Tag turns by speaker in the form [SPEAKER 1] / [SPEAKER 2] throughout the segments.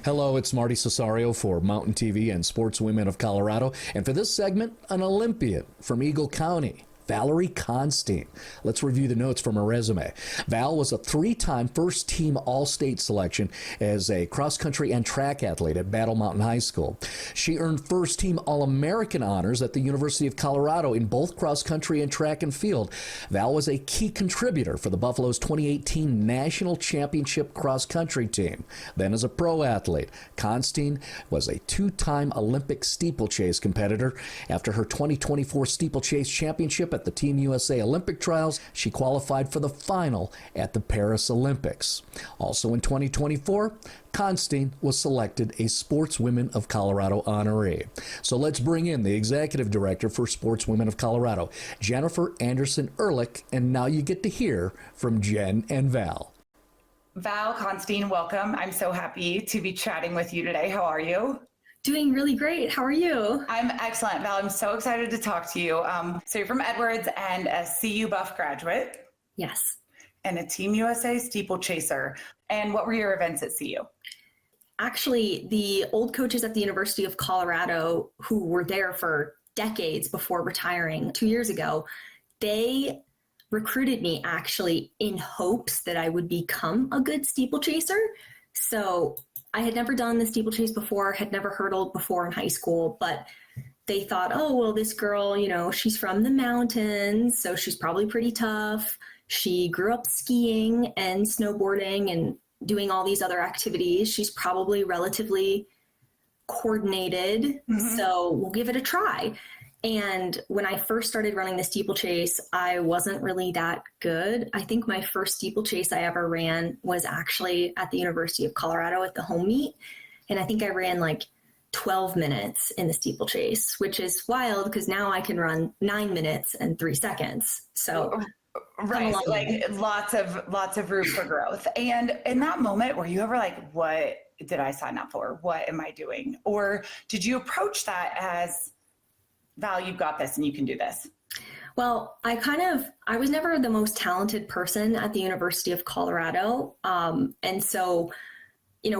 [SPEAKER 1] Hello, it's Marty Cesario for Mountain TV and Sportswomen of Colorado. And for this segment, an Olympian from Eagle County, Valerie Constein. Let's review the notes from her resume. Val was a three-time first-team All-State selection as a cross-country and track athlete at Battle Mountain High School. She earned first-team All-American honors at the University of Colorado in both cross-country and track and field. Val was a key contributor for the Buffalo's 2018 National Championship cross-country team. Then as a pro athlete, Constein was a two-time Olympic steeplechase competitor. After her 2024 steeplechase championship at the Team USA Olympic trials, she qualified for the final at the Paris Olympics. Also in 2024, Constein was selected a Sportswomen of Colorado honoree. So let's bring in the executive director for Sportswomen of Colorado, Jennifer Anderson Ehrlich, and now you get to hear from Jen and Val.
[SPEAKER 2] Val Constein, welcome. I'm so happy to be chatting with you today. How are you?
[SPEAKER 3] Doing really great. How are you?
[SPEAKER 2] I'm excellent, Val. I'm so excited to talk to you. So you're from Edwards and a CU Buff graduate.
[SPEAKER 3] Yes.
[SPEAKER 2] And a Team USA steeplechaser. And what were your events at CU?
[SPEAKER 3] Actually, the old coaches at the University of Colorado who were there for decades before retiring 2 years ago, they recruited me actually in hopes that I would become a good steeplechaser. So I had never done the steeplechase before, had never hurdled before in high school, but they thought, oh, well, this girl, she's from the mountains, so she's probably pretty tough. She grew up skiing and snowboarding and doing all these other activities. She's probably relatively coordinated, so we'll give it a try. And when I first started running the steeplechase, I wasn't really that good. I think my first steeplechase I ever ran was actually at the University of Colorado at the home meet. And I think I ran like 12 minutes in the steeplechase, which is wild because now I can run 9 minutes and 3 seconds. So
[SPEAKER 2] right, like lots of room for growth. And in that moment, were you ever like, what did I sign up for? What am I doing? Or did you approach that as, Val, you've got this and you can do this?
[SPEAKER 3] Well, I was never the most talented person at the University of Colorado. And so,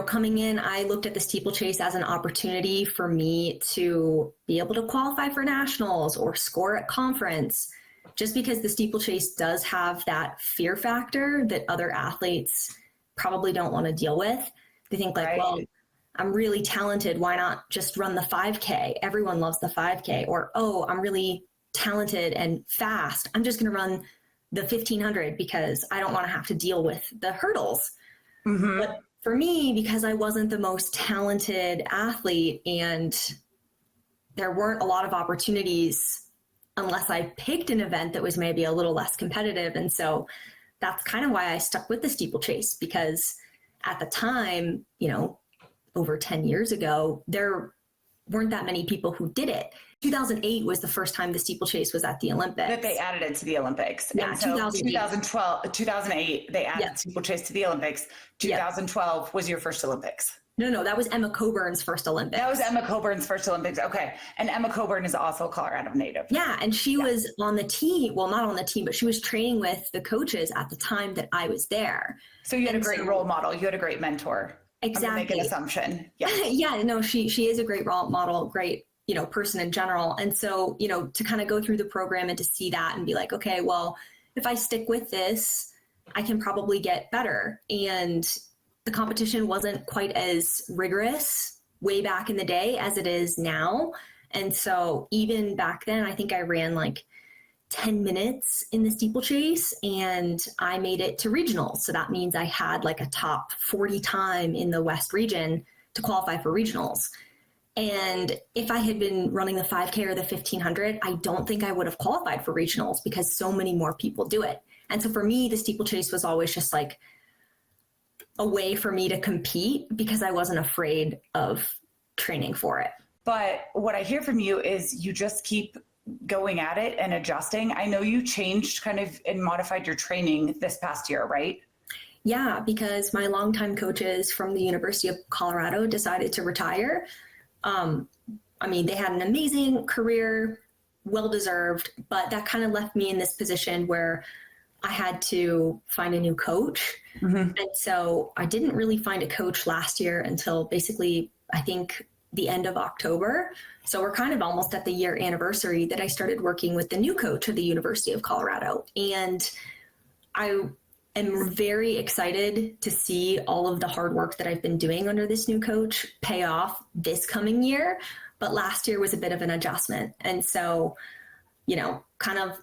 [SPEAKER 3] coming in, I looked at the steeplechase as an opportunity for me to be able to qualify for nationals or score at conference, just because the steeplechase does have that fear factor that other athletes probably don't want to deal with. They think like, right. Well, I'm really talented. Why not just run the 5K? Everyone loves the 5K. Or, oh, I'm really talented and fast. I'm just going to run the 1500 because I don't want to have to deal with the hurdles. Mm-hmm. But for me, because I wasn't the most talented athlete and there weren't a lot of opportunities unless I picked an event that was maybe a little less competitive. And so that's kind of why I stuck with the steeplechase, because at the time, over 10 years ago, there weren't that many people who did it. 2008 was the first time the steeplechase was at the Olympics.
[SPEAKER 2] That they added it to the Olympics.
[SPEAKER 3] Yeah,
[SPEAKER 2] and so 2008, they added steeplechase to the Olympics. 2012 was your first Olympics.
[SPEAKER 3] No, that was Emma Coburn's first Olympics.
[SPEAKER 2] That was Emma Coburn's first Olympics. Okay. And Emma Coburn is also a Colorado native.
[SPEAKER 3] Yeah. And she was on the team. Well, not on the team, but she was training with the coaches at the time that I was there.
[SPEAKER 2] So you had a great role model. You had a great mentor.
[SPEAKER 3] Exactly.
[SPEAKER 2] I'm gonna make an assumption. Yeah.
[SPEAKER 3] Yeah. No, she is a great role model, great, person in general. And so, to kind of go through the program and to see that and be like, okay, well, if I stick with this, I can probably get better. And the competition wasn't quite as rigorous way back in the day as it is now. And so even back then, I think I ran like 10 minutes in the steeplechase and I made it to regionals. So that means I had like a top 40 time in the West region to qualify for regionals. And if I had been running the 5K or the 1500, I don't think I would have qualified for regionals because so many more people do it. And so for me, the steeplechase was always just like a way for me to compete because I wasn't afraid of training for it.
[SPEAKER 2] But what I hear from you is you just keep going at it and adjusting. I know you changed kind of and modified your training this past year, right?
[SPEAKER 3] Yeah, because my longtime coaches from the University of Colorado decided to retire. They had an amazing career, well-deserved, but that kind of left me in this position where I had to find a new coach. And so I didn't really find a coach last year until basically, I think, the end of October. So we're kind of almost at the year anniversary that I started working with the new coach of the University of Colorado. And I am very excited to see all of the hard work that I've been doing under this new coach pay off this coming year. But last year was a bit of an adjustment. And so, kind of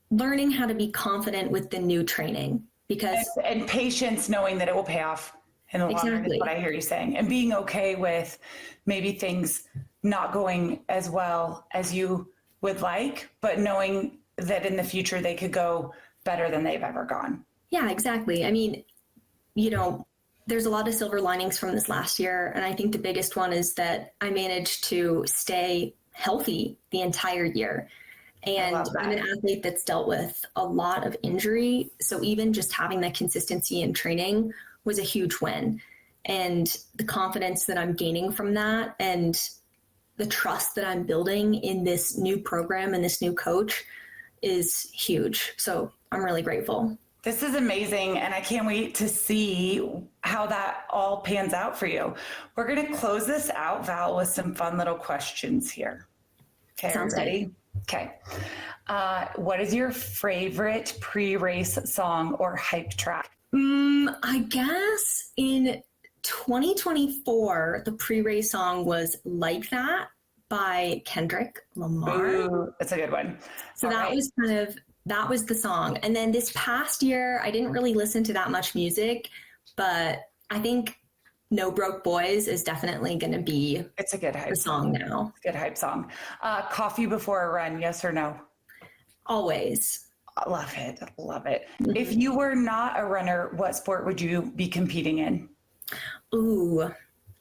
[SPEAKER 3] learning how to be confident with the new training, because
[SPEAKER 2] and patience, knowing that it will pay off in the long run is what I hear you saying, and being okay with maybe things not going as well as you would like, but knowing that in the future they could go better than they've ever gone.
[SPEAKER 3] Yeah, exactly. I mean, there's a lot of silver linings from this last year. And I think the biggest one is that I managed to stay healthy the entire year. And I'm an athlete that's dealt with a lot of injury. So even just having that consistency in training was a huge win. And the confidence that I'm gaining from that and the trust that I'm building in this new program and this new coach is huge. So I'm really grateful.
[SPEAKER 2] This is amazing, and I can't wait to see how that all pans out for you. We're going to close this out, Val, with some fun little questions here. Okay,
[SPEAKER 3] Sounds
[SPEAKER 2] ready? Good. Okay. What is your favorite pre-race song or hype track?
[SPEAKER 3] I guess in 2024, the pre-race song was Like That by Kendrick Lamar.
[SPEAKER 2] Ooh, that's a good one.
[SPEAKER 3] So that was the song. And then this past year, I didn't really listen to that much music, but I think No Broke Boys is definitely going to be
[SPEAKER 2] it's a good hype
[SPEAKER 3] song now.
[SPEAKER 2] Good hype song. Coffee before a run, yes or no?
[SPEAKER 3] Always.
[SPEAKER 2] I love it. Love it. Mm-hmm. If you were not a runner, what sport would you be competing in?
[SPEAKER 3] Ooh,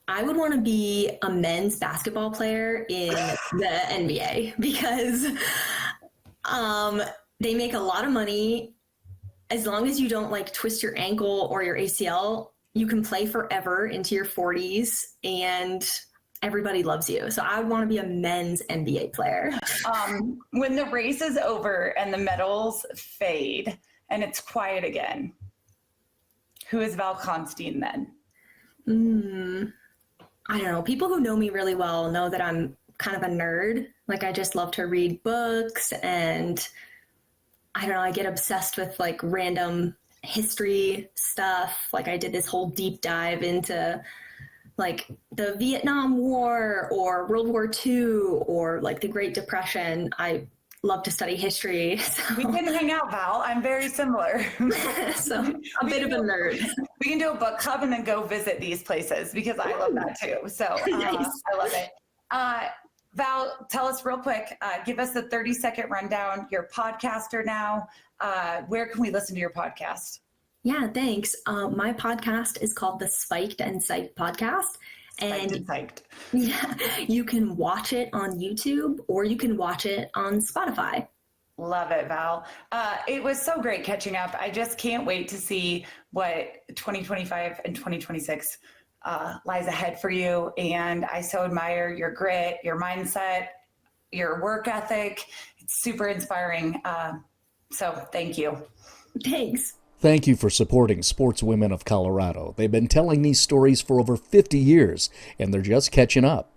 [SPEAKER 3] I would want to be a men's basketball player in the NBA because they make a lot of money. As long as you don't like twist your ankle or your ACL, you can play forever into your 40s and everybody loves you. So I would want to be a men's NBA player.
[SPEAKER 2] When the race is over and the medals fade and it's quiet again, who is Val Constein then?
[SPEAKER 3] I don't know. People who know me really well know that I'm kind of a nerd. Like I just love to read books and I don't know, I get obsessed with like random history stuff. Like I did this whole deep dive into like the Vietnam War or World War II or like the Great Depression. I love to study history. So.
[SPEAKER 2] We can hang out, Val. I'm very similar.
[SPEAKER 3] So a bit of a nerd.
[SPEAKER 2] We can do a book club and then go visit these places because I love that too. So nice. I love it. Val, tell us real quick, give us a 30-second rundown. You're a podcaster now. Where can we listen to your podcast?
[SPEAKER 3] Yeah, thanks. My podcast is called the Spiked and Psyched podcast.
[SPEAKER 2] And Psyched.
[SPEAKER 3] Yeah, you can watch it on YouTube or you can watch it on Spotify.
[SPEAKER 2] Love it, Val. It was so great catching up. I just can't wait to see what 2025 and 2026 lies ahead for you. And I so admire your grit, your mindset, your work ethic. It's super inspiring. So thank you.
[SPEAKER 3] Thanks.
[SPEAKER 1] Thank you for supporting Sportswomen of Colorado. They've been telling these stories for over 50 years, and they're just catching up.